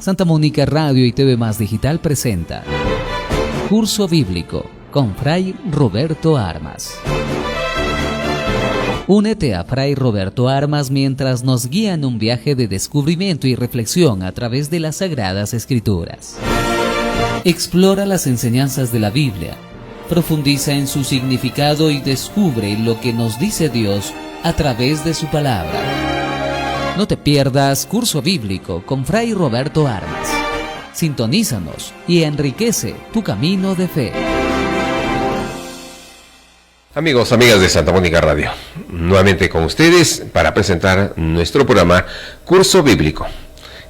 Santa Mónica Radio y TV Más Digital presenta Curso Bíblico con Fray Roberto Armas. Únete a Fray Roberto Armas mientras nos guía en un viaje de descubrimiento y reflexión a través de las Sagradas Escrituras. Explora las enseñanzas de la Biblia, profundiza en su significado y descubre lo que nos dice Dios a través de su palabra. No te pierdas Curso Bíblico con Fray Roberto Armas. Sintonízanos y enriquece tu camino de fe. Amigos, amigas de Santa Mónica Radio, nuevamente con ustedes para presentar nuestro programa Curso Bíblico.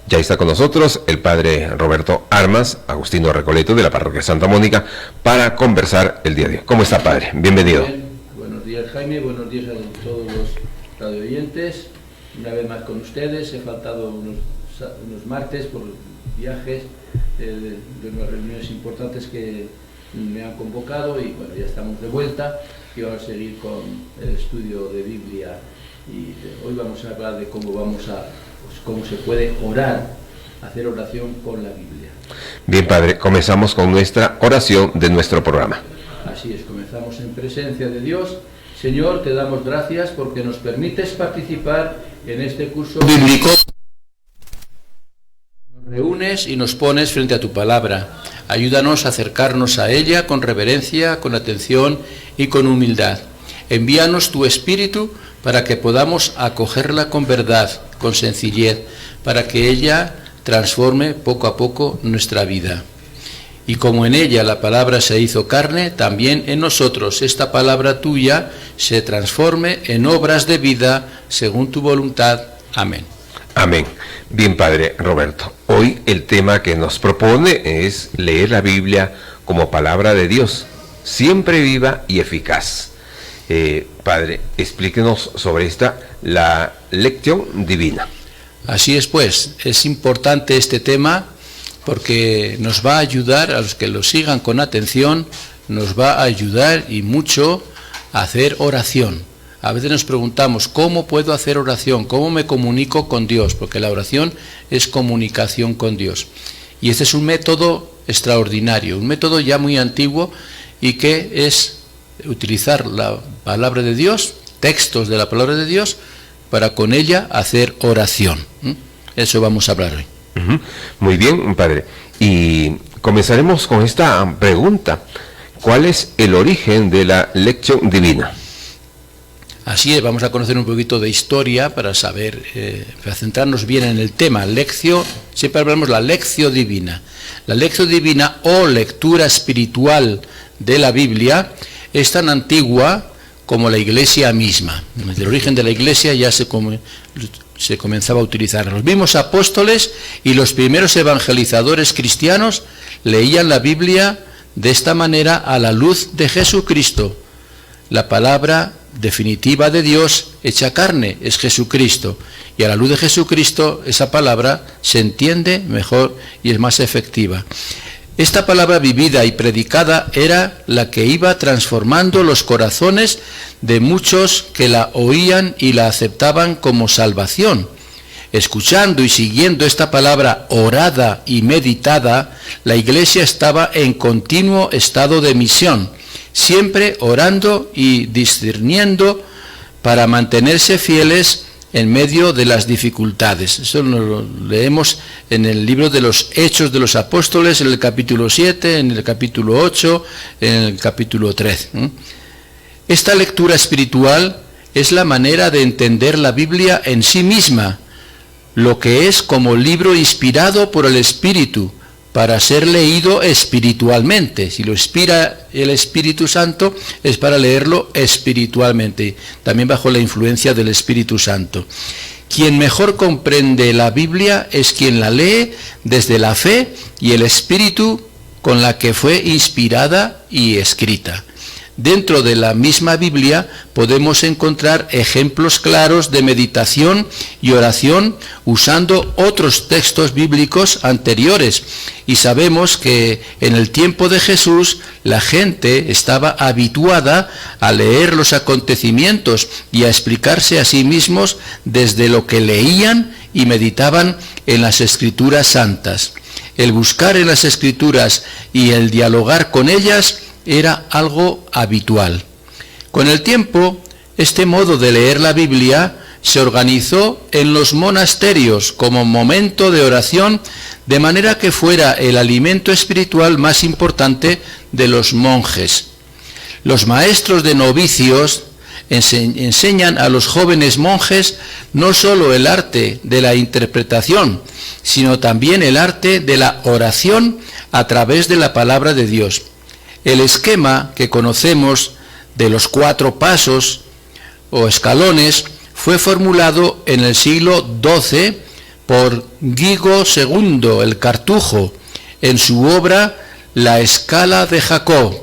Ya está con nosotros el Padre Roberto Armas, agustino Recoleto de la Parroquia Santa Mónica, para conversar el día de hoy. ¿Cómo está, Padre? Bienvenido. Bien. Buenos días, Jaime, buenos días a todos los radioyentes. Una vez más con ustedes, he faltado unos martes por viajes de unas reuniones importantes que me han convocado y bueno, ya estamos de vuelta y vamos a seguir con el estudio de Biblia y hoy vamos a hablar de cómo se puede orar, hacer oración con la Biblia. Bien, Padre, comenzamos con nuestra oración de nuestro programa. Así es, comenzamos en presencia de Dios. Señor, te damos gracias porque nos permites participar en este curso bíblico. Nos reúnes y nos pones frente a tu palabra. Ayúdanos a acercarnos a ella con reverencia, con atención y con humildad. Envíanos tu Espíritu para que podamos acogerla con verdad, con sencillez, para que ella transforme poco a poco nuestra vida. Y como en ella la palabra se hizo carne, también en nosotros esta palabra tuya se transforme en obras de vida según tu voluntad. Amén. Amén. Bien, Padre Roberto, hoy el tema que nos propone es leer la Biblia como palabra de Dios, siempre viva y eficaz. Padre, explíquenos sobre la lección divina. Así es, pues, es importante este tema porque nos va a ayudar, a los que lo sigan con atención, nos va a ayudar y mucho a hacer oración. A veces nos preguntamos, ¿cómo puedo hacer oración? ¿Cómo me comunico con Dios? Porque la oración es comunicación con Dios. Y este es un método extraordinario, un método ya muy antiguo y que es utilizar la palabra de Dios, textos de la palabra de Dios, para con ella hacer oración. Eso vamos a hablar hoy. Muy bien, Padre. Y comenzaremos con esta pregunta. ¿Cuál es el origen de la lección divina? Así es, vamos a conocer un poquito de historia para saber, para centrarnos bien en el tema. Lección, siempre hablamos de la lección divina. La lección divina o lectura espiritual de la Biblia es tan antigua como la Iglesia misma. Desde el origen de la Iglesia ya se comenzaba a utilizar. Los mismos apóstoles y los primeros evangelizadores cristianos leían la Biblia de esta manera a la luz de Jesucristo. La palabra definitiva de Dios hecha carne es Jesucristo, y a la luz de Jesucristo esa palabra se entiende mejor y es más efectiva. Esta palabra vivida y predicada era la que iba transformando los corazones de muchos que la oían y la aceptaban como salvación. Escuchando y siguiendo esta palabra orada y meditada, la Iglesia estaba en continuo estado de misión, siempre orando y discerniendo para mantenerse fieles en medio de las dificultades. Eso lo leemos en el libro de los Hechos de los Apóstoles, en el capítulo 7, en el capítulo 8, en el capítulo 3. Esta lectura espiritual es la manera de entender la Biblia en sí misma, lo que es como libro inspirado por el Espíritu, para ser leído espiritualmente. Si lo inspira el Espíritu Santo, es para leerlo espiritualmente, también bajo la influencia del Espíritu Santo. Quien mejor comprende la Biblia es quien la lee desde la fe y el Espíritu con la que fue inspirada y escrita. Dentro de la misma Biblia podemos encontrar ejemplos claros de meditación y oración usando otros textos bíblicos anteriores. Y sabemos que en el tiempo de Jesús la gente estaba habituada a leer los acontecimientos y a explicarse a sí mismos desde lo que leían y meditaban en las Escrituras santas. El buscar en las Escrituras y el dialogar con ellas era algo habitual. Con el tiempo, este modo de leer la Biblia se organizó en los monasterios como momento de oración, de manera que fuera el alimento espiritual más importante de los monjes. Los maestros de novicios enseñan a los jóvenes monjes no solo el arte de la interpretación, sino también el arte de la oración a través de la palabra de Dios. El esquema que conocemos de los 4 pasos o escalones fue formulado en el siglo XII por Guigo II, el Cartujo, en su obra La Escala de Jacob.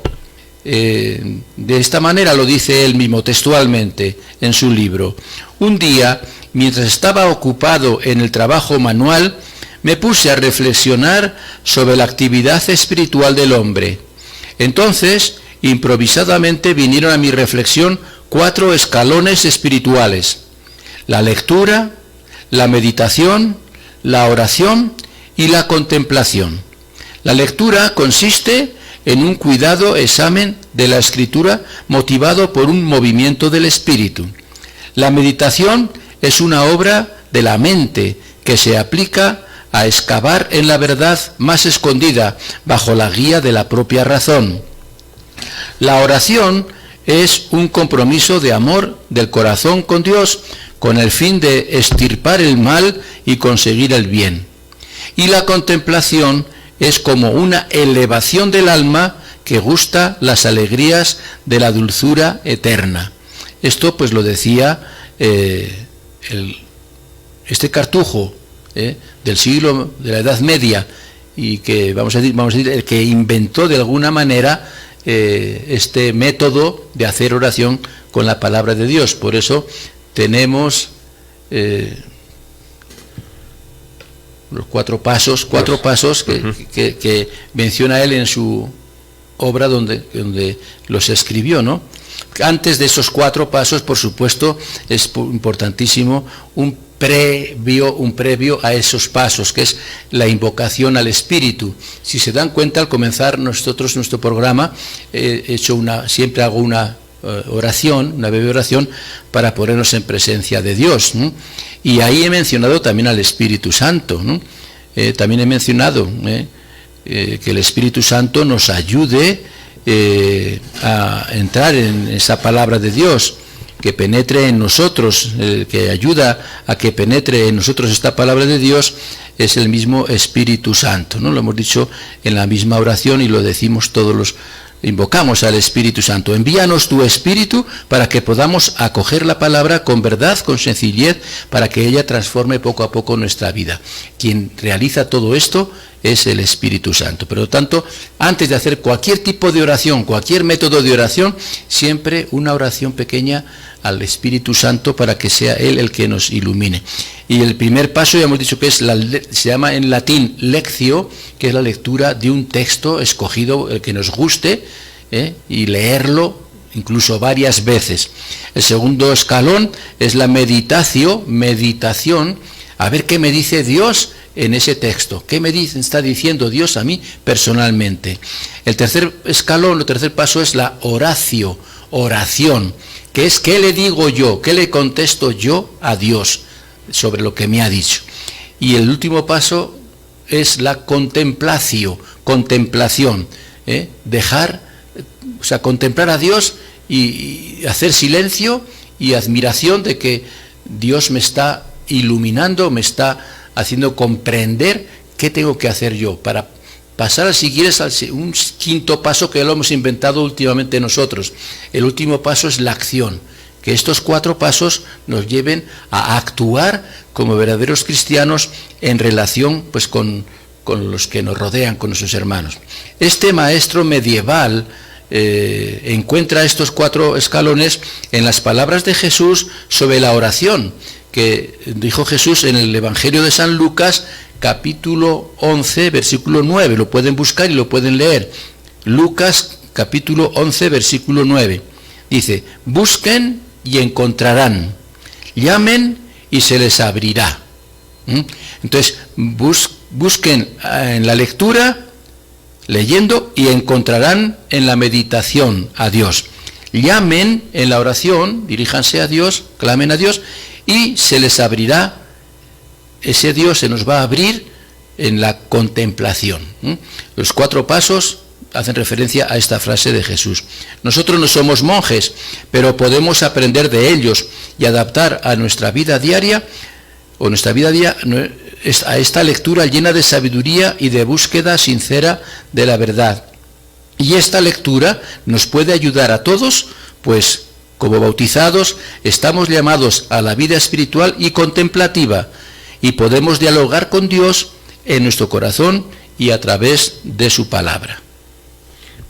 De esta manera lo dice él mismo textualmente en su libro. Un día, mientras estaba ocupado en el trabajo manual, me puse a reflexionar sobre la actividad espiritual del hombre. Entonces, improvisadamente vinieron a mi reflexión 4 escalones espirituales: la lectura, la meditación, la oración y la contemplación. La lectura consiste en un cuidado examen de la Escritura motivado por un movimiento del espíritu. La meditación es una obra de la mente que se aplica a excavar en la verdad más escondida bajo la guía de la propia razón. La oración es un compromiso de amor del corazón con Dios con el fin de extirpar el mal y conseguir el bien. Y la contemplación es como una elevación del alma que gusta las alegrías de la dulzura eterna. Esto pues lo decía este Cartujo del siglo de la Edad Media, y que vamos a decir el que inventó de alguna manera este método de hacer oración con la palabra de Dios. Por eso tenemos los 4 pasos que menciona él en su obra donde los escribió, ¿no? Antes de esos 4 pasos, por supuesto, es importantísimo un previo a esos pasos, que es la invocación al Espíritu. Si se dan cuenta, al comenzar nuestro programa, siempre hago una oración, una breve oración, para ponernos en presencia de Dios, ¿no? Y ahí he mencionado también al Espíritu Santo, ¿no? También he mencionado que el Espíritu Santo nos ayude a entrar en esa palabra de Dios, que penetre en nosotros, que ayuda a que penetre en nosotros esta palabra de Dios, es el mismo Espíritu Santo, ¿no? Lo hemos dicho en la misma oración y lo decimos invocamos al Espíritu Santo. Envíanos tu Espíritu para que podamos acoger la palabra con verdad, con sencillez, para que ella transforme poco a poco nuestra vida. Quien realiza todo esto es el Espíritu Santo. Por lo tanto, antes de hacer cualquier tipo de oración, cualquier método de oración, siempre una oración pequeña al Espíritu Santo para que sea Él el que nos ilumine. Y el primer paso, ya hemos dicho que se llama en latín lectio, que es la lectura de un texto escogido, el que nos guste, y leerlo incluso varias veces. El segundo escalón es la meditación, a ver qué me dice Dios en ese texto, qué me está diciendo Dios a mí personalmente. El tercer escalón, el tercer paso es la oración, que es qué le digo yo, qué le contesto yo a Dios sobre lo que me ha dicho. Y el último paso es la contemplación, contemplar a Dios y hacer silencio y admiración de que Dios me está iluminando, me está haciendo comprender qué tengo que hacer yo, para pasar, si quieres, a un quinto paso que lo hemos inventado últimamente nosotros. El último paso es la acción, que estos 4 pasos nos lleven a actuar como verdaderos cristianos en relación pues con los que nos rodean, con nuestros hermanos. Este maestro medieval encuentra estos 4 escalones en las palabras de Jesús sobre la oración, que dijo Jesús en el Evangelio de San Lucas, capítulo 11, versículo 9. Lo pueden buscar y lo pueden leer. Lucas, capítulo 11, versículo 9. Dice: busquen y encontrarán, llamen y se les abrirá. Entonces, busquen en la lectura, leyendo, y encontrarán en la meditación a Dios. Llamen en la oración, diríjanse a Dios, clamen a Dios, y se les abrirá. Ese Dios se nos va a abrir en la contemplación. Los 4 pasos hacen referencia a esta frase de Jesús. Nosotros no somos monjes, pero podemos aprender de ellos y adaptar a nuestra vida diaria, a esta lectura llena de sabiduría y de búsqueda sincera de la verdad. Y esta lectura nos puede ayudar a todos, pues como bautizados estamos llamados a la vida espiritual y contemplativa, y podemos dialogar con Dios en nuestro corazón y a través de su palabra.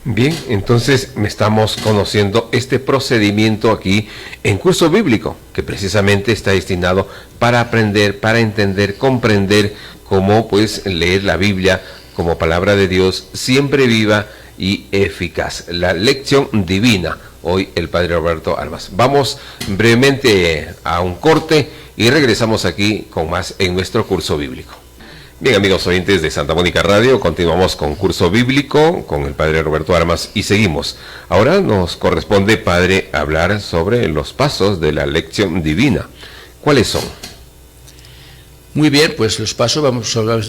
Bien, entonces estamos conociendo este procedimiento aquí en Curso Bíblico, que precisamente está destinado para aprender, para entender, comprender cómo pues leer la Biblia como palabra de Dios, siempre viva y eficaz. La lección divina, hoy el Padre Roberto Armas. Vamos brevemente a un corte y regresamos aquí con más en nuestro Curso Bíblico. Bien, amigos oyentes de Santa Mónica Radio, continuamos con Curso Bíblico con el Padre Roberto Armas y seguimos. Ahora nos corresponde, Padre, hablar sobre los pasos de la lección divina. ¿Cuáles son? Muy bien, pues los pasos,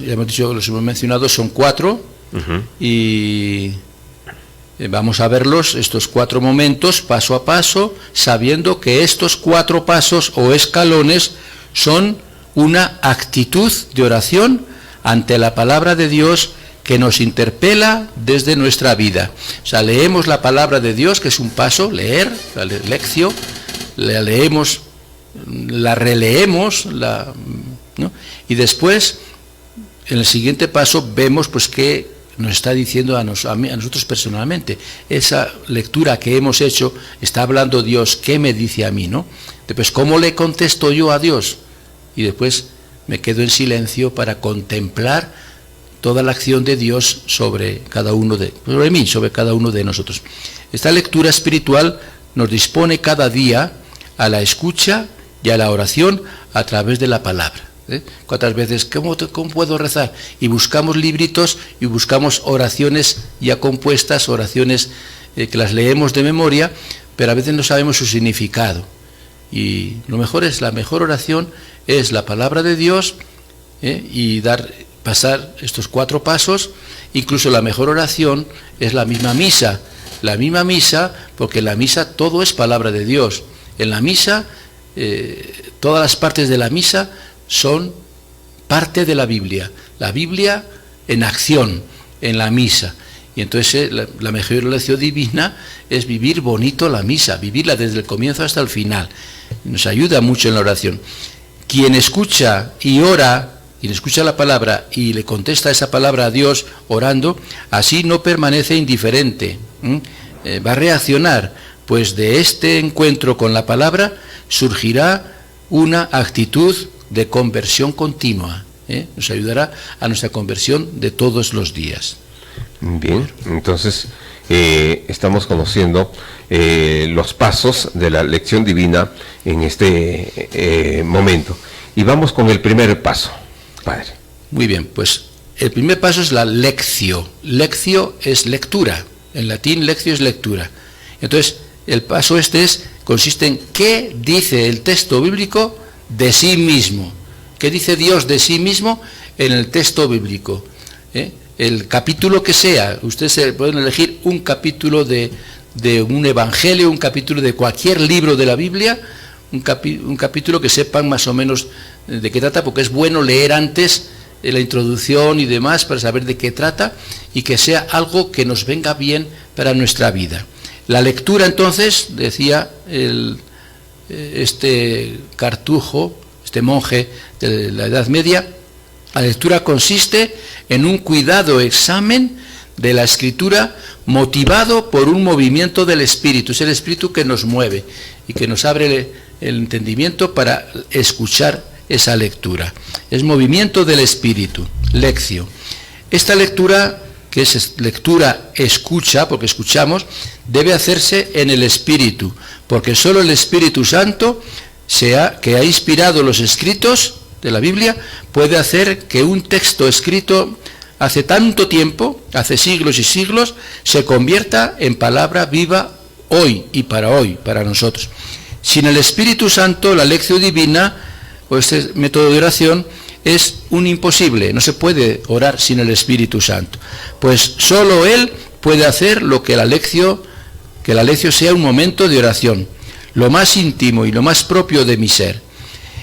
ya hemos dicho, los hemos mencionado, son 4, y vamos a verlos, estos 4 momentos, paso a paso, sabiendo que estos 4 pasos o escalones son una actitud de oración ante la palabra de Dios que nos interpela desde nuestra vida. O sea, leemos la palabra de Dios, que es un paso, leer, la lección, la leemos, la releemos, ¿no? Y después, en el siguiente paso, vemos pues qué nos está diciendo a nosotros personalmente. Esa lectura que hemos hecho, está hablando Dios, ¿qué me dice a mí, no? Después, ¿cómo le contesto yo a Dios? Y después me quedo en silencio para contemplar toda la acción de Dios sobre cada uno de nosotros. Esta lectura espiritual nos dispone cada día a la escucha y a la oración a través de la palabra. ¿Cuántas veces, cómo puedo rezar? Y buscamos libritos y buscamos oraciones ya compuestas, oraciones que las leemos de memoria, pero a veces no sabemos su significado. Y la mejor oración es la palabra de Dios, y pasar estos 4 pasos. Incluso la mejor oración es la misma misa, porque en la misa todo es palabra de Dios. En la misa, todas las partes de la misa son parte de la Biblia en acción, en la misa. Y entonces la mejor lección divina es vivir bonito la misa, vivirla desde el comienzo hasta el final. Nos ayuda mucho en la oración. Quien escucha y ora, quien escucha la palabra y le contesta esa palabra a Dios orando, así no permanece indiferente, va a reaccionar, pues de este encuentro con la palabra surgirá una actitud de conversión continua, nos ayudará a nuestra conversión de todos los días. Bien, entonces estamos conociendo los pasos de la lección divina en este momento. Y vamos con el primer paso, Padre. Muy bien, pues el primer paso es la lectio. Lectio es lectura. En latín, lectio es lectura. Entonces, el paso consiste en qué dice el texto bíblico de sí mismo. ¿Qué dice Dios de sí mismo en el texto bíblico? El capítulo que sea, ustedes pueden elegir un capítulo de un evangelio, un capítulo de cualquier libro de la Biblia, un capítulo que sepan más o menos de qué trata, porque es bueno leer antes la introducción y demás para saber de qué trata y que sea algo que nos venga bien para nuestra vida. La lectura, entonces, decía este cartujo, este monje de la Edad Media, la lectura consiste en un cuidado examen de la Escritura motivado por un movimiento del Espíritu. Es el Espíritu que nos mueve y que nos abre el entendimiento para escuchar esa lectura. Es movimiento del Espíritu, lectio. Esta lectura, que es lectura escucha, porque escuchamos, debe hacerse en el Espíritu, porque solo el Espíritu Santo, que ha inspirado los escritos de la Biblia, puede hacer que un texto escrito hace tanto tiempo, hace siglos y siglos, se convierta en palabra viva hoy, para nosotros. Sin el Espíritu Santo, la lección divina, o este método de oración, es un imposible. No se puede orar sin el Espíritu Santo. Pues solo Él puede hacer lo que la lección sea un momento de oración, lo más íntimo y lo más propio de mi ser.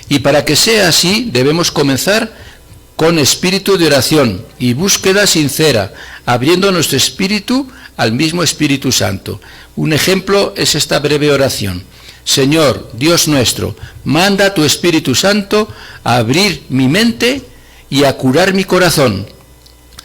Y para que sea así, debemos comenzar con espíritu de oración y búsqueda sincera, abriendo nuestro espíritu al mismo Espíritu Santo. Un ejemplo es esta breve oración. Señor, Dios nuestro, manda tu Espíritu Santo a abrir mi mente y a curar mi corazón,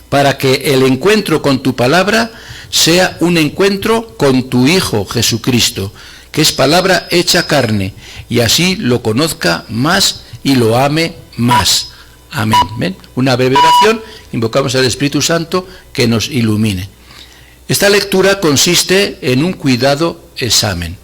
para que el encuentro con tu palabra sea un encuentro con tu Hijo Jesucristo, que es palabra hecha carne, y así lo conozca más y lo ame más. Amén. ¿Ven? Una breve oración, invocamos al Espíritu Santo que nos ilumine. Esta lectura consiste en un cuidado examinar.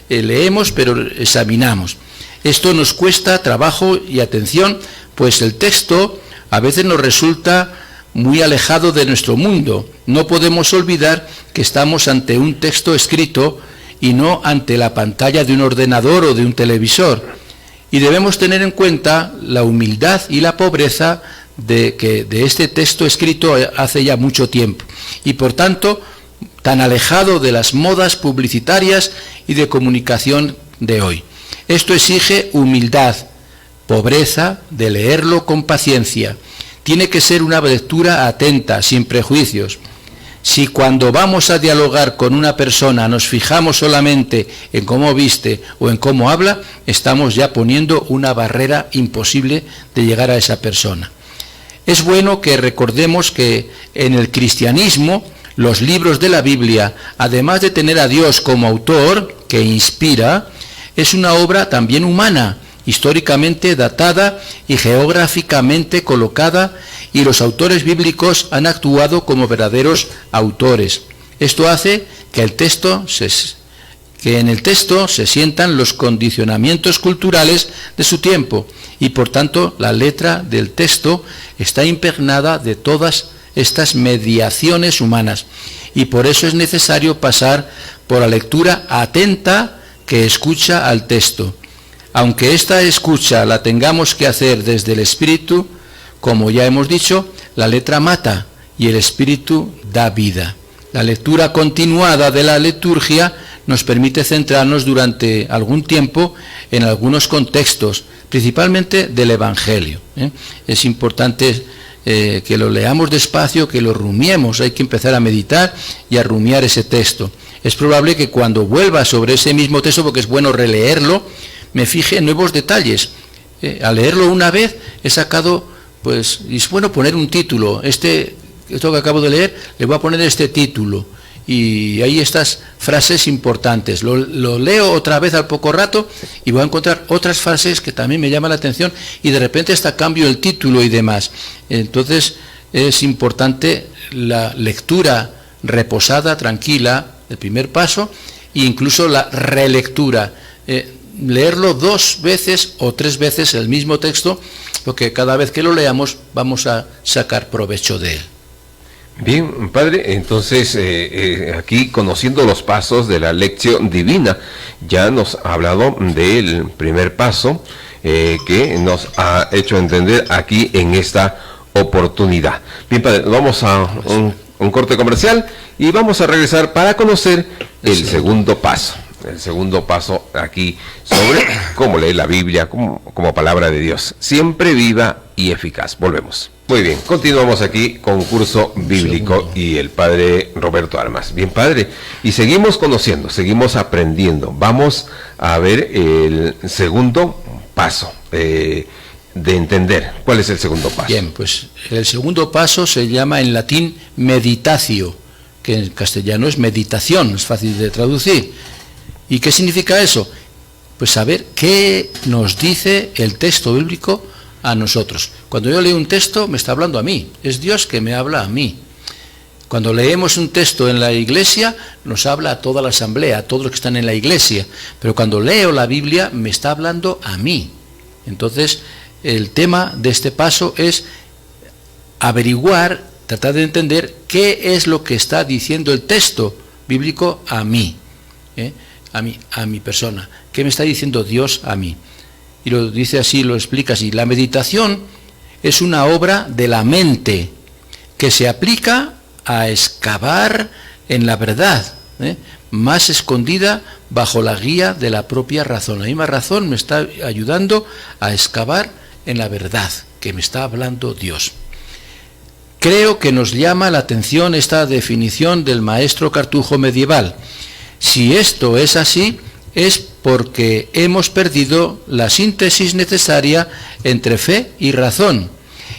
Leemos, pero examinamos. Esto nos cuesta trabajo y atención, pues el texto a veces nos resulta muy alejado de nuestro mundo. No podemos olvidar que estamos ante un texto escrito y no ante la pantalla de un ordenador o de un televisor. Y debemos tener en cuenta la humildad y la pobreza de este texto escrito hace ya mucho tiempo. Y por tanto, tan alejado de las modas publicitarias y de comunicación de hoy. Esto exige humildad, pobreza de leerlo con paciencia. Tiene que ser una lectura atenta, sin prejuicios. Si cuando vamos a dialogar con una persona nos fijamos solamente en cómo viste o en cómo habla, estamos ya poniendo una barrera imposible de llegar a esa persona. Es bueno que recordemos que en el cristianismo los libros de la Biblia, además de tener a Dios como autor, que inspira, es una obra también humana, históricamente datada y geográficamente colocada, y los autores bíblicos han actuado como verdaderos autores. Esto hace que en el texto se sientan los condicionamientos culturales de su tiempo, y por tanto la letra del texto está impregnada de todas estas mediaciones humanas, y por eso es necesario pasar por la lectura atenta que escucha al texto. Aunque esta escucha la tengamos que hacer desde el Espíritu, como ya hemos dicho, la letra mata y el Espíritu da vida. La lectura continuada de la liturgia nos permite centrarnos durante algún tiempo en algunos contextos, principalmente del Evangelio. Es importante que lo leamos despacio, que lo rumiemos. Hay que empezar a meditar y a rumiar ese texto. Es probable que cuando vuelva sobre ese mismo texto, porque es bueno releerlo, me fije en nuevos detalles. Al leerlo una vez he sacado, pues, y es bueno poner un título. Esto que acabo de leer, le voy a poner este título. Y hay estas frases importantes. Lo leo otra vez al poco rato y voy a encontrar otras frases que también me llaman la atención, y de repente hasta cambio el título y demás. Entonces es importante la lectura reposada, tranquila, el primer paso, e incluso la relectura. Leerlo 2 veces o 3 veces el mismo texto, porque cada vez que lo leamos vamos a sacar provecho de él. Bien, padre, entonces aquí conociendo los pasos de la lección divina, ya nos ha hablado del primer paso que nos ha hecho entender aquí en esta oportunidad. Bien, padre, vamos a un corte comercial y vamos a regresar para conocer el segundo paso. El segundo paso aquí sobre cómo leer la Biblia como palabra de Dios, siempre viva y eficaz. Volvemos. Muy bien, continuamos aquí con Curso Bíblico y el padre Roberto Armas. Bien, padre, y seguimos conociendo, seguimos aprendiendo. Vamos a ver el segundo paso. de entender. ¿Cuál es el segundo paso? Bien, pues el segundo paso se llama en latín meditatio, que en castellano es meditación, es fácil de traducir. ¿Y qué significa eso? Pues saber qué nos dice el texto bíblico a nosotros. Cuando yo leo un texto, me está hablando a mí, es Dios que me habla a mí. Cuando leemos un texto en la iglesia, nos habla a toda la asamblea, a todos los que están en la iglesia. Pero cuando leo la Biblia, me está hablando a mí. Entonces, el tema de este paso es averiguar, tratar de entender qué es lo que está diciendo el texto bíblico a mí, a mi persona. ¿Qué me está diciendo Dios a mí? Y lo dice así, lo explica así. La meditación es una obra de la mente que se aplica a excavar en la verdad, más escondida bajo la guía de la propia razón. La misma razón me está ayudando a excavar en la verdad que me está hablando Dios. Creo que nos llama la atención esta definición del maestro cartujo medieval. Si esto es así, es porque hemos perdido la síntesis necesaria entre fe y razón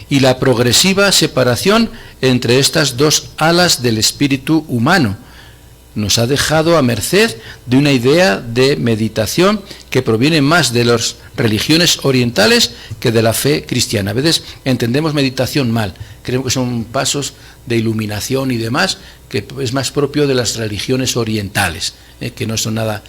y la progresiva separación entre estas dos alas del espíritu humano. Nos ha dejado a merced de una idea de meditación que proviene más de las religiones orientales que de la fe cristiana. A veces entendemos meditación mal, creemos que son pasos de iluminación y demás, que es más propio de las religiones orientales, que no son nada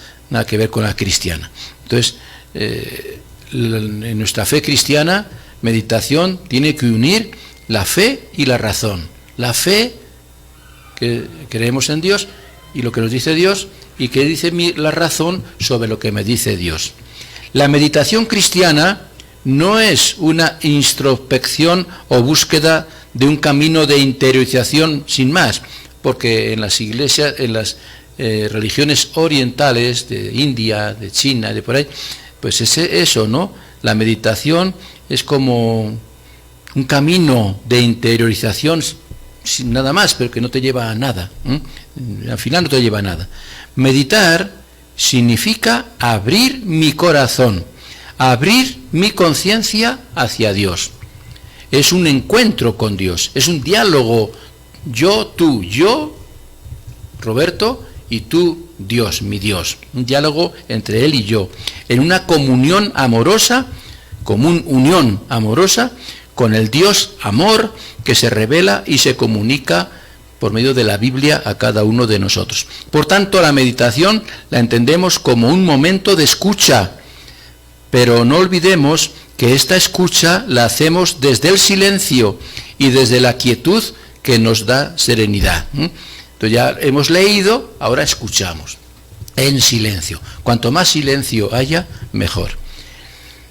que ver con la cristiana. Entonces, en nuestra fe cristiana, meditación tiene que unir la fe y la razón. La fe, que creemos en Dios, y lo que nos dice Dios, y que dice la razón sobre lo que me dice Dios. La meditación cristiana no es una introspección o búsqueda de un camino de interiorización sin más, porque en las iglesias, en las religiones orientales de India, de China, de por ahí, pues es eso, ¿no? La meditación es como un camino de interiorización sin nada más, pero que no te lleva a nada. Al final no te lleva a nada. Meditar significa abrir mi corazón, abrir mi conciencia hacia Dios. Es un encuentro con Dios, es un diálogo, yo, Roberto, y tú, Dios, mi Dios. Un diálogo entre Él y yo, en una comunión amorosa, unión amorosa, con el Dios amor que se revela y se comunica por medio de la Biblia a cada uno de nosotros. Por tanto, la meditación la entendemos como un momento de escucha, pero no olvidemos que esta escucha la hacemos desde el silencio y desde la quietud que nos da serenidad. Entonces ya hemos leído, ahora escuchamos en silencio. Cuanto más silencio haya, mejor.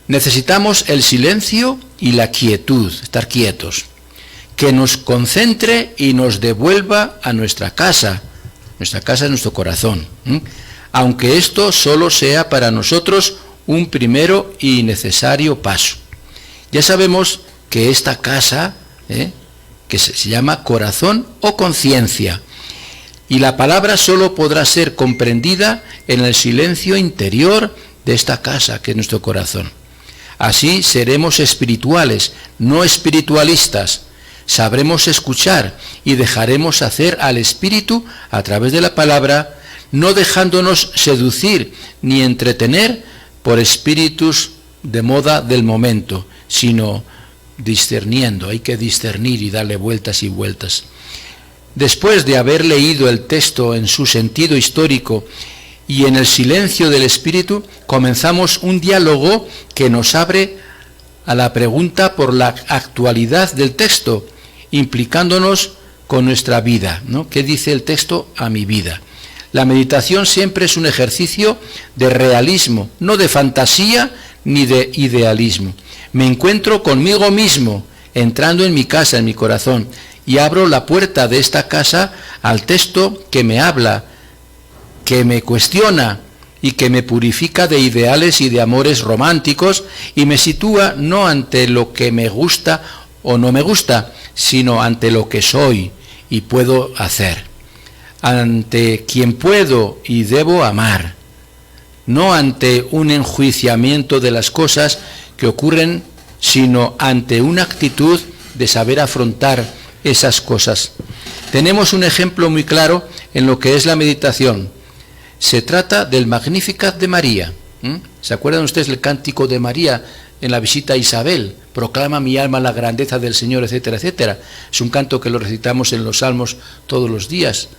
Necesitamos el silencio y la quietud, estar quietos, que nos concentre y nos devuelva a nuestra casa es nuestro corazón, aunque esto solo sea para nosotros un primero y necesario paso. Ya sabemos que esta casa, que se llama corazón o conciencia, y la palabra solo podrá ser comprendida en el silencio interior de esta casa, que es nuestro corazón. Así seremos espirituales, no espiritualistas. Sabremos escuchar y dejaremos hacer al Espíritu a través de la palabra, no dejándonos seducir ni entretener por espíritus de moda del momento, sino discerniendo. Hay que discernir y darle vueltas y vueltas. Después de haber leído el texto en su sentido histórico y en el silencio del Espíritu, comenzamos un diálogo que nos abre a la pregunta por la actualidad del texto, implicándonos con nuestra vida, ¿no? ¿Qué dice el texto a mi vida? La meditación siempre es un ejercicio de realismo, no de fantasía ni de idealismo. Me encuentro conmigo mismo, entrando en mi casa, en mi corazón, y abro la puerta de esta casa al texto que me habla, que me cuestiona y que me purifica de ideales y de amores románticos y me sitúa no ante lo que me gusta o no me gusta, sino ante lo que soy y puedo hacer, ante quien puedo y debo amar, no ante un enjuiciamiento de las cosas que ocurren sino ante una actitud de saber afrontar esas cosas. Tenemos un ejemplo muy claro en lo que es la meditación. Se trata del Magnificat de María. ¿Se acuerdan ustedes del cántico de María en la visita a Isabel? Proclama mi alma la grandeza del Señor, etcétera, etcétera. Es un canto que lo recitamos en los salmos todos los días,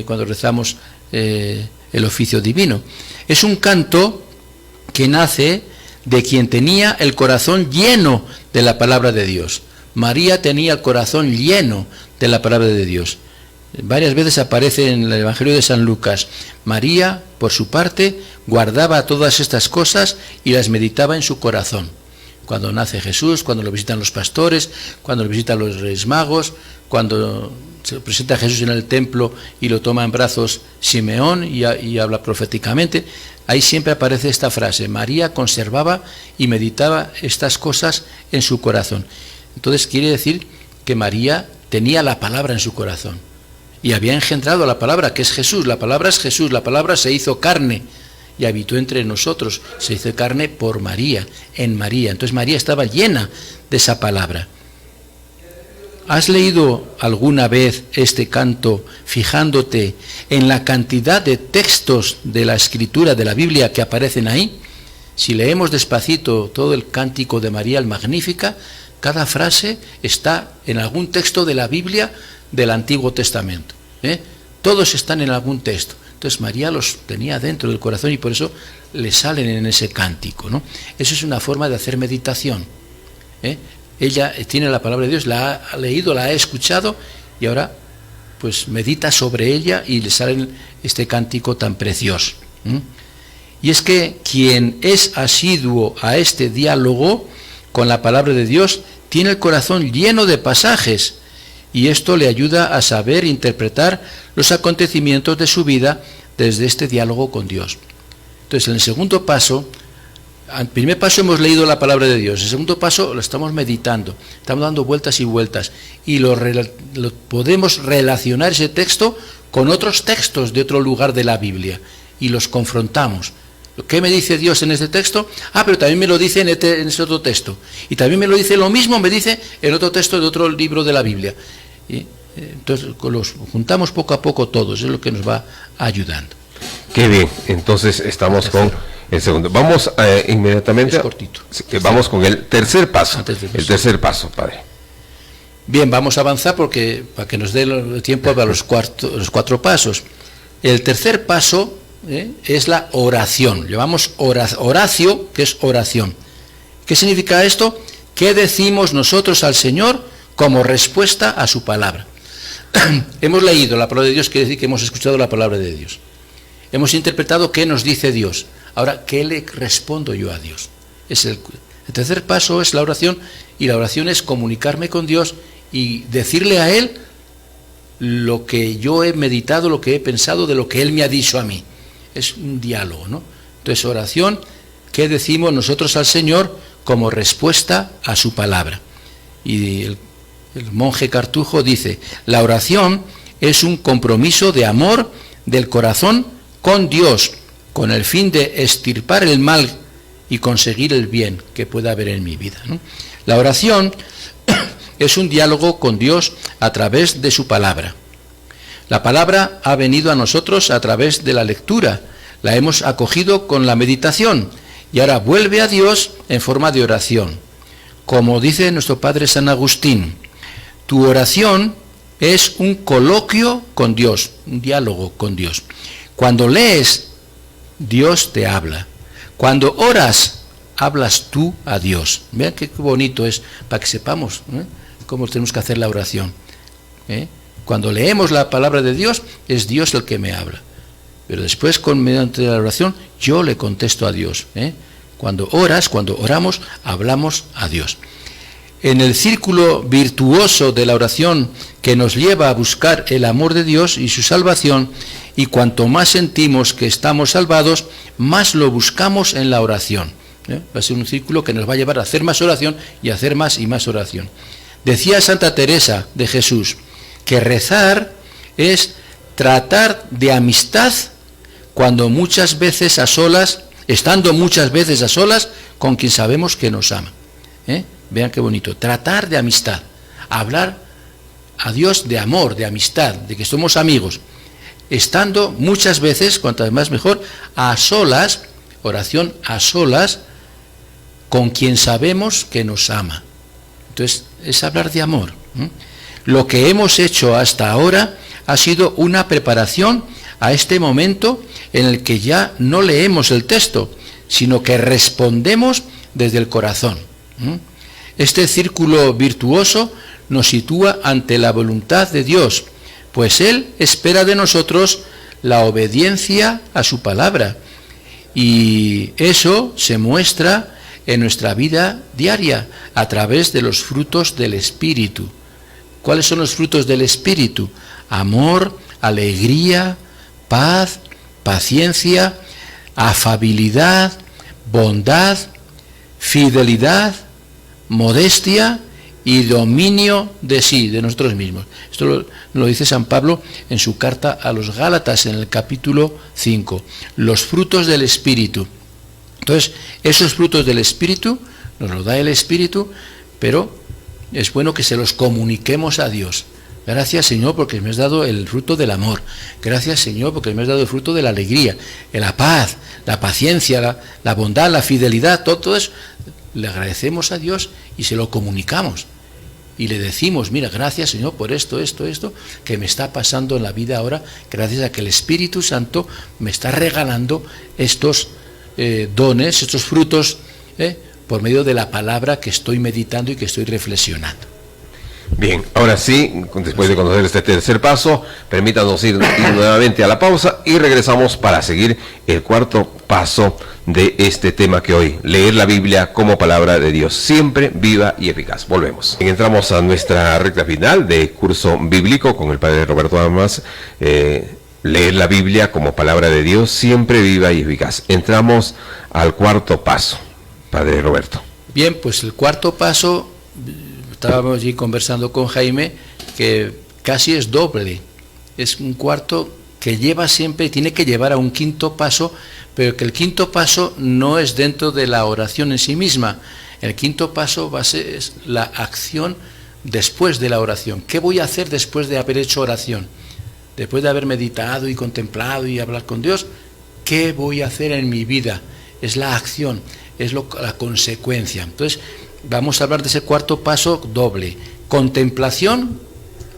cuando rezamos el oficio divino. Es un canto que nace de quien tenía el corazón lleno de la palabra de Dios. María tenía el corazón lleno de la palabra de Dios. Varias veces aparece en el Evangelio de San Lucas. María, por su parte, guardaba todas estas cosas y las meditaba en su corazón. Cuando nace Jesús, cuando lo visitan los pastores, cuando lo visitan los Reyes Magos, cuando se presenta Jesús en el templo y lo toma en brazos Simeón y habla proféticamente, ahí siempre aparece esta frase: María conservaba y meditaba estas cosas en su corazón. Entonces quiere decir que María tenía la palabra en su corazón y había engendrado la palabra, que es Jesús. La palabra es Jesús, la palabra se hizo carne y habitó entre nosotros, se hizo carne por María, en María. Entonces María estaba llena de esa palabra. ¿Has leído alguna vez este canto fijándote en la cantidad de textos de la Escritura, de la Biblia, que aparecen ahí? Si leemos despacito todo el cántico de María, el Magnífica, cada frase está en algún texto de la Biblia del Antiguo Testamento. Todos están en algún texto. Entonces María los tenía dentro del corazón y por eso le salen en ese cántico, ¿no? Eso es una forma de hacer meditación. Ella tiene la palabra de Dios, la ha leído, la ha escuchado y ahora pues medita sobre ella y le sale este cántico tan precioso. Y es que quien es asiduo a este diálogo con la palabra de Dios tiene el corazón lleno de pasajes y esto le ayuda a saber interpretar los acontecimientos de su vida desde este diálogo con Dios. Entonces, en el segundo paso, al primer paso hemos leído la palabra de Dios, el segundo paso lo estamos meditando, estamos dando vueltas y vueltas y lo podemos relacionar ese texto con otros textos de otro lugar de la Biblia y los confrontamos. ¿Qué me dice Dios en este texto? Pero también me lo dice en ese otro texto. Y también me lo dice lo mismo, me dice en otro texto de otro libro de la Biblia. Y entonces los juntamos poco a poco todos, es lo que nos va ayudando. Qué bien, entonces estamos con el segundo. Vamos inmediatamente. Es cortito. Vamos con el tercer paso. El tercer paso, padre. Bien, vamos a avanzar porque para que nos dé el tiempo para los cuatro pasos. El tercer paso es la oración. Llamamos oracio, que es oración. ¿Qué significa esto? ¿Qué decimos nosotros al Señor como respuesta a su palabra? Hemos leído la palabra de Dios, quiere decir que hemos escuchado la palabra de Dios. Hemos interpretado qué nos dice Dios. Ahora, ¿qué le respondo yo a Dios? El tercer paso es la oración, y la oración es comunicarme con Dios y decirle a Él lo que yo he meditado, lo que he pensado, de lo que Él me ha dicho a mí. Es un diálogo, ¿no? Entonces, oración, ¿qué decimos nosotros al Señor como respuesta a su palabra? Y el monje Cartujo dice: la oración es un compromiso de amor del corazón con Dios, con el fin de extirpar el mal y conseguir el bien que pueda haber en mi vida, ¿no? La oración es un diálogo con Dios a través de su palabra. La palabra ha venido a nosotros a través de la lectura, la hemos acogido con la meditación y ahora vuelve a Dios en forma de oración. Como dice nuestro padre San Agustín, tu oración es un coloquio con Dios, un diálogo con Dios. Cuando lees, Dios te habla. Cuando oras, hablas tú a Dios. Vean qué bonito es, para que sepamos cómo tenemos que hacer la oración. Cuando leemos la palabra de Dios, es Dios el que me habla. Pero después, mediante la oración, yo le contesto a Dios. Cuando oramos, hablamos a Dios. En el círculo virtuoso de la oración que nos lleva a buscar el amor de Dios y su salvación, y cuanto más sentimos que estamos salvados, más lo buscamos en la oración. Va a ser un círculo que nos va a llevar a hacer más oración y a hacer más y más oración. Decía Santa Teresa de Jesús que rezar es tratar de amistad estando muchas veces a solas con quien sabemos que nos ama. Vean qué bonito. Tratar de amistad. Hablar a Dios de amor, de amistad, de que somos amigos. Estando muchas veces, cuantas más mejor, a solas, oración a solas, con quien sabemos que nos ama. Entonces, es hablar de amor. Lo que hemos hecho hasta ahora ha sido una preparación a este momento en el que ya no leemos el texto, sino que respondemos desde el corazón. Este círculo virtuoso nos sitúa ante la voluntad de Dios, pues Él espera de nosotros la obediencia a su palabra. Y eso se muestra en nuestra vida diaria a través de los frutos del Espíritu. ¿Cuáles son los frutos del Espíritu? Amor, alegría, paz, paciencia, afabilidad, bondad, fidelidad, modestia y dominio de sí, de nosotros mismos. Esto lo dice San Pablo en su carta a los Gálatas en el capítulo 5. Los frutos del Espíritu. Entonces, esos frutos del Espíritu nos los da el Espíritu, pero es bueno que se los comuniquemos a Dios. Gracias, Señor, porque me has dado el fruto del amor. Gracias, Señor, porque me has dado el fruto de la alegría, de la paz, la paciencia, la bondad, la fidelidad, todo eso. Le agradecemos a Dios y se lo comunicamos. Y le decimos, mira, gracias, Señor, por esto, que me está pasando en la vida ahora, gracias a que el Espíritu Santo me está regalando estos dones, estos frutos, por medio de la palabra que estoy meditando y que estoy reflexionando. Bien, ahora sí, después de conocer este tercer paso, permítanos ir nuevamente a la pausa y regresamos para seguir el cuarto paso de este tema que hoy, leer la Biblia como palabra de Dios, siempre viva y eficaz. Volvemos. Entramos a nuestra recta final de curso bíblico con el padre Roberto Armas, leer la Biblia como palabra de Dios, siempre viva y eficaz. Entramos al cuarto paso, padre Roberto. Bien, pues el cuarto paso, estábamos allí conversando con Jaime, que casi es doble, es un cuarto que lleva siempre, tiene que llevar a un quinto paso, pero que el quinto paso no es dentro de la oración en sí misma. El quinto paso va a ser es la acción después de la oración. ¿Qué voy a hacer después de haber hecho oración? Después de haber meditado y contemplado y hablar con Dios, ¿qué voy a hacer en mi vida? Es la acción, es la consecuencia. Entonces, vamos a hablar de ese cuarto paso doble. Contemplación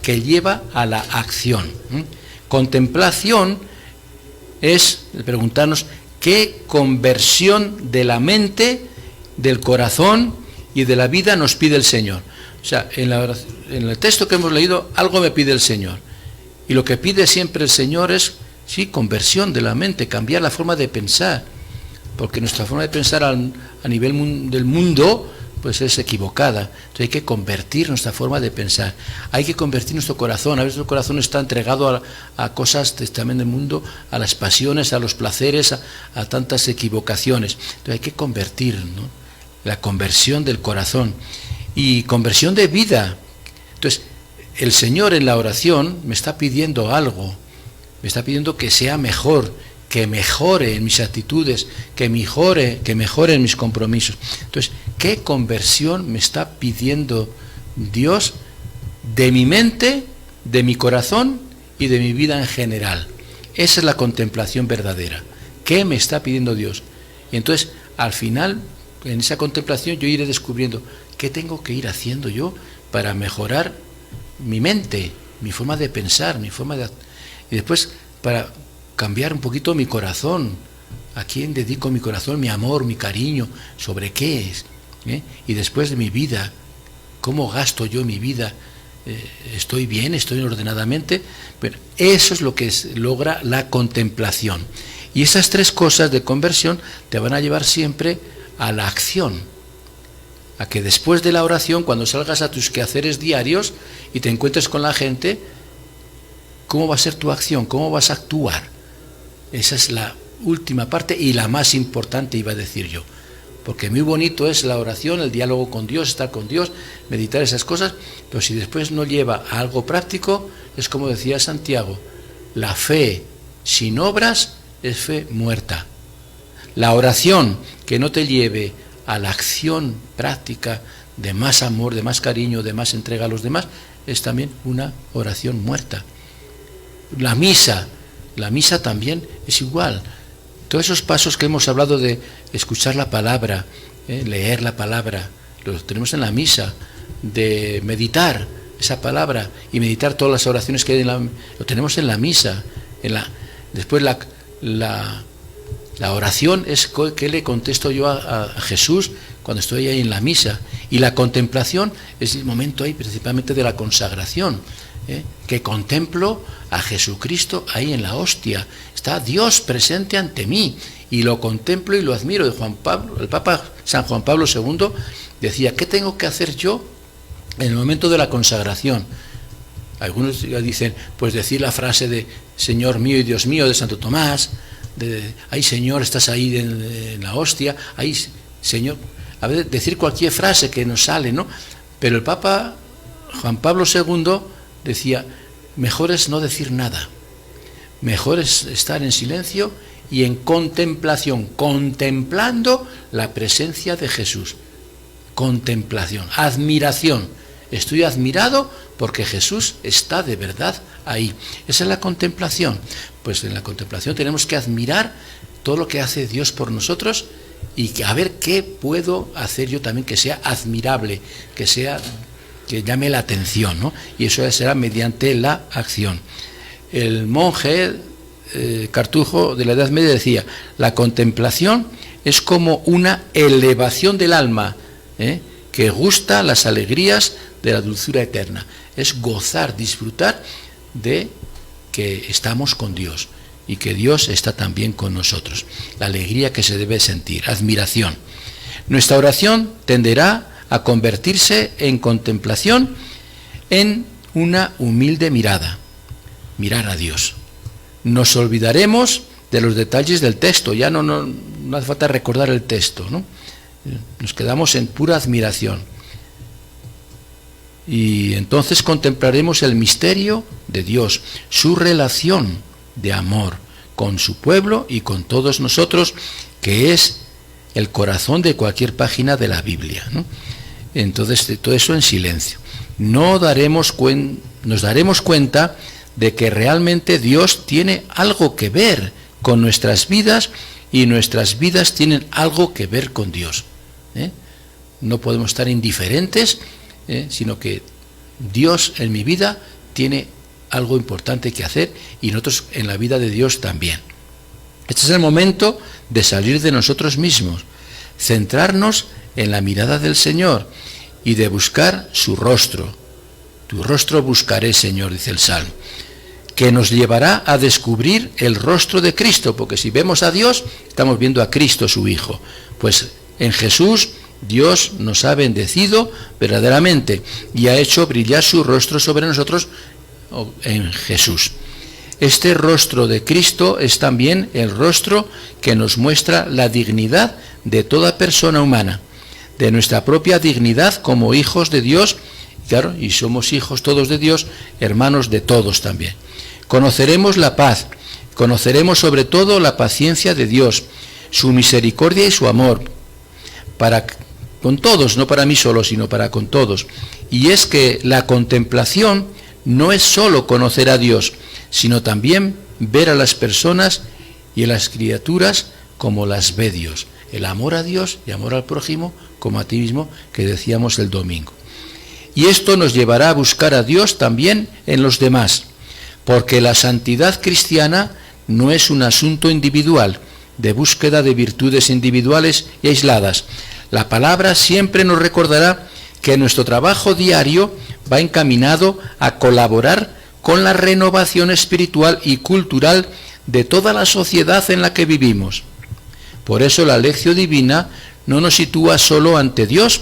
que lleva a la acción. Contemplación es preguntarnos qué conversión de la mente, del corazón y de la vida nos pide el Señor. O sea, en el texto que hemos leído, algo me pide el Señor. Y lo que pide siempre el Señor es, sí, conversión de la mente, cambiar la forma de pensar. Porque nuestra forma de pensar a nivel del mundo pues es equivocada. Entonces hay que convertir nuestra forma de pensar, hay que convertir nuestro corazón. A veces nuestro corazón está entregado a cosas también del mundo, a las pasiones, a los placeres, a tantas equivocaciones. Entonces hay que convertir, ¿no? La conversión del corazón y conversión de vida. Entonces el Señor en la oración me está pidiendo algo, me está pidiendo que sea mejor, que mejore en mis actitudes, que mejore en mis compromisos. Entonces, ¿qué conversión me está pidiendo Dios de mi mente, de mi corazón y de mi vida en general? Esa es la contemplación verdadera. ¿Qué me está pidiendo Dios? Y entonces, al final, en esa contemplación yo iré descubriendo qué tengo que ir haciendo yo para mejorar mi mente, mi forma de pensar, y después para cambiar un poquito mi corazón. ¿A quién dedico mi corazón, mi amor, mi cariño? ¿Sobre qué es? Y después de mi vida, ¿cómo gasto yo mi vida? ¿Estoy bien? ¿Estoy ordenadamente? Pero eso es lo que logra la contemplación. Y esas tres cosas de conversión te van a llevar siempre a la acción. A que después de la oración, cuando salgas a tus quehaceres diarios y te encuentres con la gente, ¿cómo va a ser tu acción? ¿Cómo vas a actuar? Esa es la última parte y la más importante, iba a decir yo. Porque muy bonito es la oración, el diálogo con Dios, estar con Dios, meditar esas cosas, pero si después no lleva a algo práctico, es como decía Santiago, la fe sin obras es fe muerta. La oración que no te lleve a la acción práctica de más amor, de más cariño, de más entrega a los demás, es también una oración muerta. La misa también es igual. Todos esos pasos que hemos hablado de escuchar la palabra, leer la palabra, los tenemos en la misa, de meditar esa palabra y meditar todas las oraciones que hay lo tenemos en la misa. Después la oración es que le contesto yo a Jesús cuando estoy ahí en la misa, y la contemplación es el momento ahí principalmente de la consagración, que contemplo a Jesucristo ahí en la hostia. Está Dios presente ante mí y lo contemplo y lo admiro. El Papa San Juan Pablo II decía: ¿qué tengo que hacer yo en el momento de la consagración? Algunos dicen, pues decir la frase de Señor mío y Dios mío de Santo Tomás, ay Señor, estás ahí en la hostia, ay Señor, a ver, decir cualquier frase que nos sale, ¿no? Pero el Papa Juan Pablo II decía: mejor es no decir nada, mejor es estar en silencio y en contemplación, contemplando la presencia de Jesús. Contemplación, admiración. Estoy admirado porque Jesús está de verdad ahí. Esa es la contemplación. Pues en la contemplación tenemos que admirar todo lo que hace Dios por nosotros y a ver qué puedo hacer yo también que sea admirable, que llame la atención, ¿no? Y eso será mediante la acción. El monje Cartujo de la Edad Media decía: la contemplación es como una elevación del alma, que gusta las alegrías de la dulzura eterna. Es gozar, disfrutar de que estamos con Dios y que Dios está también con nosotros. La alegría que se debe sentir, admiración. Nuestra oración tenderá a convertirse en contemplación, en una humilde mirada, mirar a Dios. Nos olvidaremos de los detalles del texto, ya no hace falta recordar el texto, ¿no? Nos quedamos en pura admiración. Y entonces contemplaremos el misterio de Dios, su relación de amor con su pueblo y con todos nosotros, que es el corazón de cualquier página de la Biblia, ¿no? Entonces, de todo eso en silencio. Nos daremos cuenta de que realmente Dios tiene algo que ver con nuestras vidas y nuestras vidas tienen algo que ver con Dios. No podemos estar indiferentes, sino que Dios en mi vida tiene algo importante que hacer y nosotros en la vida de Dios también. Este es el momento de salir de nosotros mismos, centrarnos en la mirada del Señor y de buscar su rostro. Tu rostro buscaré, Señor, dice el Salmo, que nos llevará a descubrir el rostro de Cristo, porque si vemos a Dios, estamos viendo a Cristo, su Hijo. Pues en Jesús Dios nos ha bendecido verdaderamente y ha hecho brillar su rostro sobre nosotros en Jesús. Este rostro de Cristo es también el rostro que nos muestra la dignidad de toda persona humana, de nuestra propia dignidad como hijos de Dios, claro, y somos hijos todos de Dios, hermanos de todos también. Conoceremos la paz, conoceremos sobre todo la paciencia de Dios, su misericordia y su amor, con todos, no para mí solo, sino para con todos. Y es que la contemplación no es solo conocer a Dios, sino también ver a las personas y a las criaturas como las ve Dios. El amor a Dios y amor al prójimo como a ti mismo, que decíamos el domingo. Y esto nos llevará a buscar a Dios también en los demás, porque la santidad cristiana no es un asunto individual, de búsqueda de virtudes individuales y aisladas. La palabra siempre nos recordará que nuestro trabajo diario va encaminado a colaborar con la renovación espiritual y cultural de toda la sociedad en la que vivimos. Por eso la Lectio Divina no nos sitúa solo ante Dios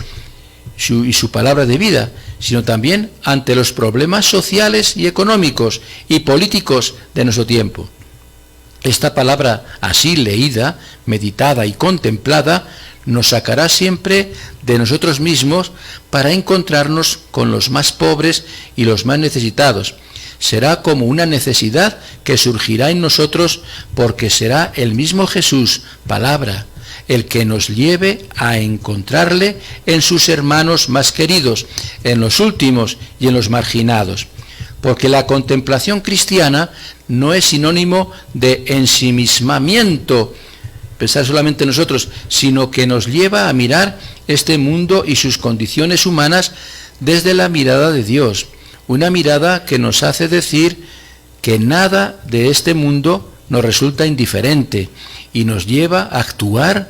y su palabra de vida, sino también ante los problemas sociales y económicos y políticos de nuestro tiempo. Esta palabra así leída, meditada y contemplada nos sacará siempre de nosotros mismos para encontrarnos con los más pobres y los más necesitados, será como una necesidad que surgirá en nosotros, porque será el mismo Jesús, palabra, el que nos lleve a encontrarle en sus hermanos más queridos, en los últimos y en los marginados. Porque la contemplación cristiana no es sinónimo de ensimismamiento, pensar solamente en nosotros, sino que nos lleva a mirar este mundo y sus condiciones humanas desde la mirada de Dios, una mirada que nos hace decir que nada de este mundo nos resulta indiferente y nos lleva a actuar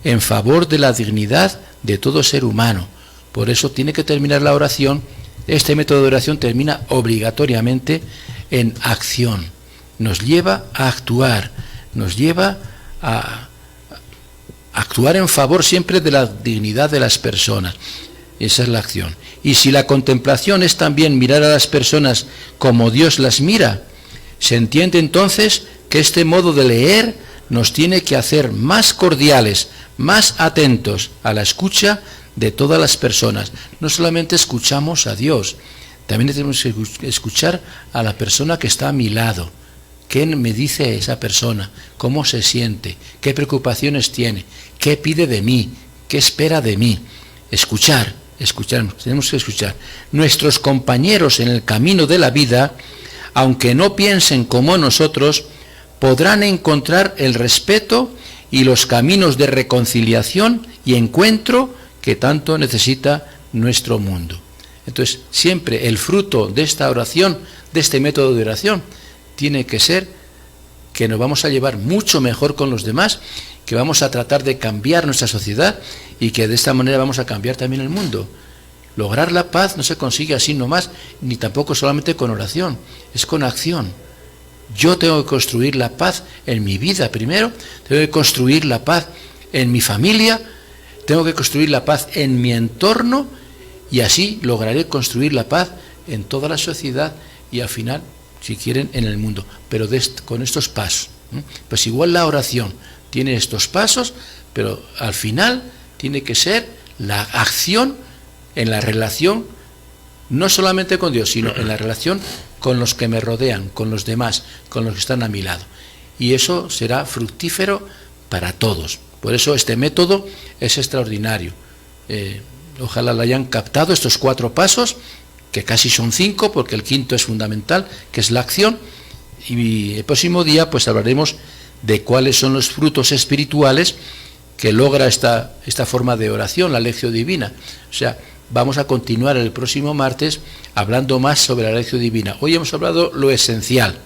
en favor de la dignidad de todo ser humano. Por eso tiene que terminar la oración, este método de oración termina obligatoriamente en acción, nos lleva a actuar, nos lleva a actuar en favor siempre de la dignidad de las personas. Esa es la acción. Y si la contemplación es también mirar a las personas como Dios las mira, se entiende entonces que este modo de leer nos tiene que hacer más cordiales, más atentos a la escucha de todas las personas. No solamente escuchamos a Dios, también tenemos que escuchar a la persona que está a mi lado. ¿Qué me dice esa persona? ¿Cómo se siente? ¿Qué preocupaciones tiene? ¿Qué pide de mí? ¿Qué espera de mí? Escuchar, tenemos que escuchar. Nuestros compañeros en el camino de la vida, aunque no piensen como nosotros, podrán encontrar el respeto y los caminos de reconciliación y encuentro que tanto necesita nuestro mundo. Entonces, siempre el fruto de esta oración, de este método de oración, tiene que ser que nos vamos a llevar mucho mejor con los demás, que vamos a tratar de cambiar nuestra sociedad y que de esta manera vamos a cambiar también el mundo. Lograr la paz no se consigue así nomás, ni tampoco solamente con oración, es con acción. Yo tengo que construir la paz en mi vida primero, tengo que construir la paz en mi familia, tengo que construir la paz en mi entorno y así lograré construir la paz en toda la sociedad y al final, si quieren, en el mundo, pero con estos pasos. Pues igual la oración tiene estos pasos, pero al final tiene que ser la acción en la relación, no solamente con Dios, sino en la relación con los que me rodean, con los demás, con los que están a mi lado. Y eso será fructífero para todos. Por eso este método es extraordinario. Ojalá lo hayan captado, estos 4 pasos, que casi son 5, porque el quinto es fundamental, que es la acción. Y el próximo día pues hablaremos de cuáles son los frutos espirituales que logra esta forma de oración, la Lectio Divina. O sea, vamos a continuar el próximo martes hablando más sobre la Lectio Divina. Hoy hemos hablado lo esencial,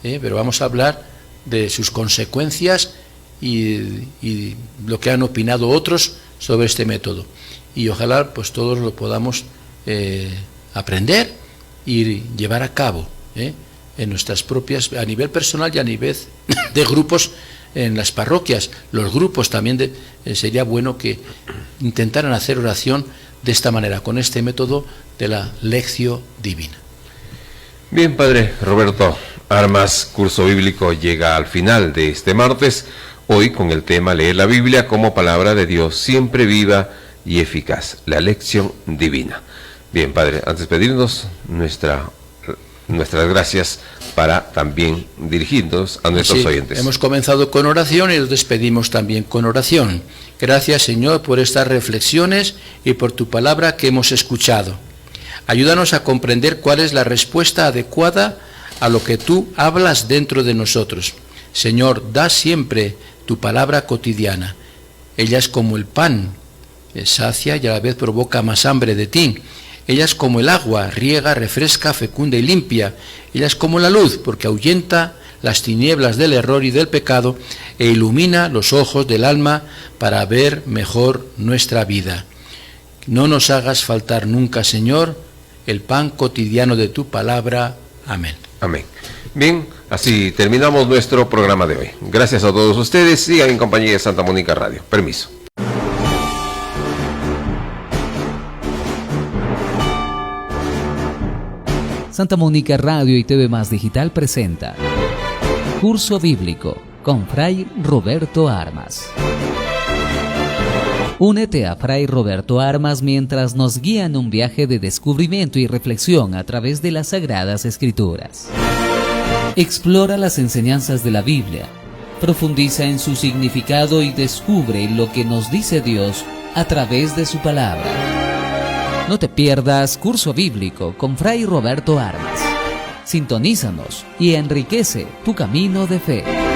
pero vamos a hablar de sus consecuencias y lo que han opinado otros sobre este método. Y ojalá pues todos lo podamos aprender y llevar a cabo en nuestras propias, a nivel personal y a nivel de grupos en las parroquias. Los grupos también sería bueno que intentaran hacer oración de esta manera, con este método de la Lectio Divina. Bien, Padre Roberto Armas, curso bíblico llega al final de este martes, hoy con el tema leer la Biblia como palabra de Dios, siempre viva y eficaz, la Lección Divina. Bien, Padre, antes de pedirnos nuestras gracias para también dirigirnos a nuestros oyentes. Hemos comenzado con oración y nos despedimos también con oración. Gracias, Señor, por estas reflexiones y por tu palabra que hemos escuchado. Ayúdanos a comprender cuál es la respuesta adecuada a lo que tú hablas dentro de nosotros. Señor, da siempre tu palabra cotidiana. Ella es como el pan, sacia y a la vez provoca más hambre de ti. Ella es como el agua, riega, refresca, fecunda y limpia. Ella es como la luz, porque ahuyenta las tinieblas del error y del pecado e ilumina los ojos del alma para ver mejor nuestra vida. No nos hagas faltar nunca, Señor, el pan cotidiano de tu palabra. Amén. Amén. Bien, así terminamos nuestro programa de hoy. Gracias a todos ustedes. Sigan en compañía de Santa Mónica Radio. Permiso. Santa Mónica Radio y TV Más Digital presenta Curso Bíblico con Fray Roberto Armas. Únete a Fray Roberto Armas mientras nos guía en un viaje de descubrimiento y reflexión a través de las Sagradas Escrituras. Explora las enseñanzas de la Biblia, profundiza en su significado y descubre lo que nos dice Dios a través de su palabra. No te pierdas Curso Bíblico con Fray Roberto Armas. Sintonízanos y enriquece tu camino de fe.